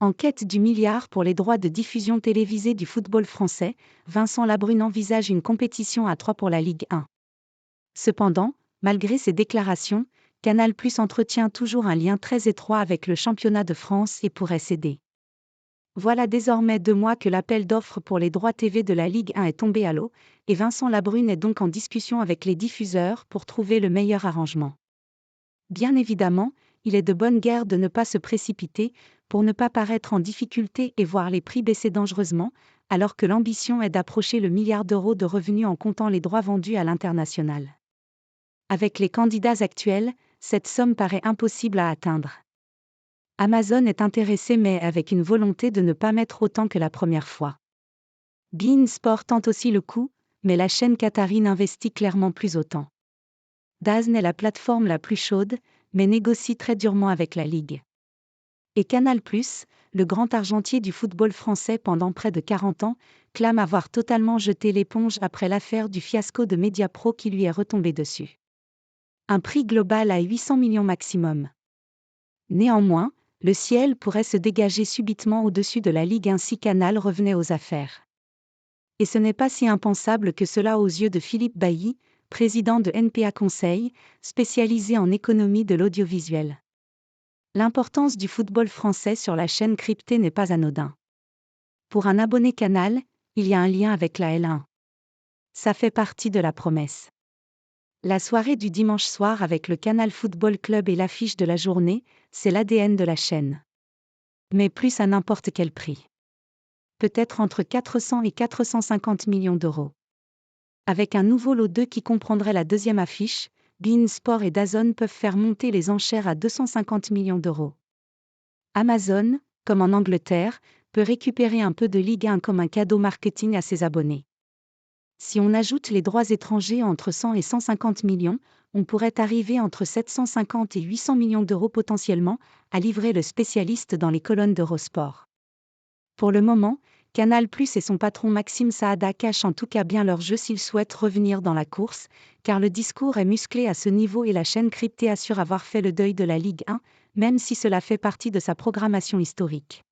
En quête du milliard pour les droits de diffusion télévisée du football français, Vincent Labrune envisage une compétition à 3 pour la Ligue 1. Cependant, malgré ces déclarations, Canal+ entretient toujours un lien très étroit avec le championnat de France et pourrait céder. Voilà désormais 2 mois que l'appel d'offres pour les droits TV de la Ligue 1 est tombé à l'eau, et Vincent Labrune est donc en discussion avec les diffuseurs pour trouver le meilleur arrangement. Bien évidemment, il est de bonne guerre de ne pas se précipiter, pour ne pas paraître en difficulté et voir les prix baisser dangereusement, alors que l'ambition est d'approcher le milliard d'euros de revenus en comptant les droits vendus à l'international. Avec les candidats actuels, cette somme paraît impossible à atteindre. Amazon est intéressé mais avec une volonté de ne pas mettre autant que la première fois. beIN Sport tente aussi le coup, mais la chaîne qatari n'investit clairement plus autant. DAZN est la plateforme la plus chaude, mais négocie très durement avec la Ligue. Et Canal+, le grand argentier du football français pendant près de 40 ans, clame avoir totalement jeté l'éponge après l'affaire du fiasco de Mediapro qui lui est retombé dessus. Un prix global à 800 millions maximum. Néanmoins, le ciel pourrait se dégager subitement au-dessus de la Ligue ainsi Canal revenait aux affaires. Et ce n'est pas si impensable que cela aux yeux de Philippe Bailly, président de NPA Conseil, spécialisé en économie de l'audiovisuel. L'importance du football français sur la chaîne cryptée n'est pas anodin. Pour un abonné Canal, il y a un lien avec la L1. Ça fait partie de la promesse. La soirée du dimanche soir avec le Canal Football Club et l'affiche de la journée, c'est l'ADN de la chaîne. Mais plus à n'importe quel prix. Peut-être entre 400 et 450 millions d'euros. Avec un nouveau lot 2 qui comprendrait la deuxième affiche, beIN Sport et DAZN peuvent faire monter les enchères à 250 millions d'euros. Amazon, comme en Angleterre, peut récupérer un peu de Ligue 1 comme un cadeau marketing à ses abonnés. Si on ajoute les droits étrangers entre 100 et 150 millions, on pourrait arriver entre 750 et 800 millions d'euros potentiellement, a livré le spécialiste dans les colonnes d'Eurosport. Pour le moment, Canal+ et son patron Maxime Saada cachent en tout cas bien leur jeu s'ils souhaitent revenir dans la course, car le discours est musclé à ce niveau et la chaîne cryptée assure avoir fait le deuil de la Ligue 1, même si cela fait partie de sa programmation historique.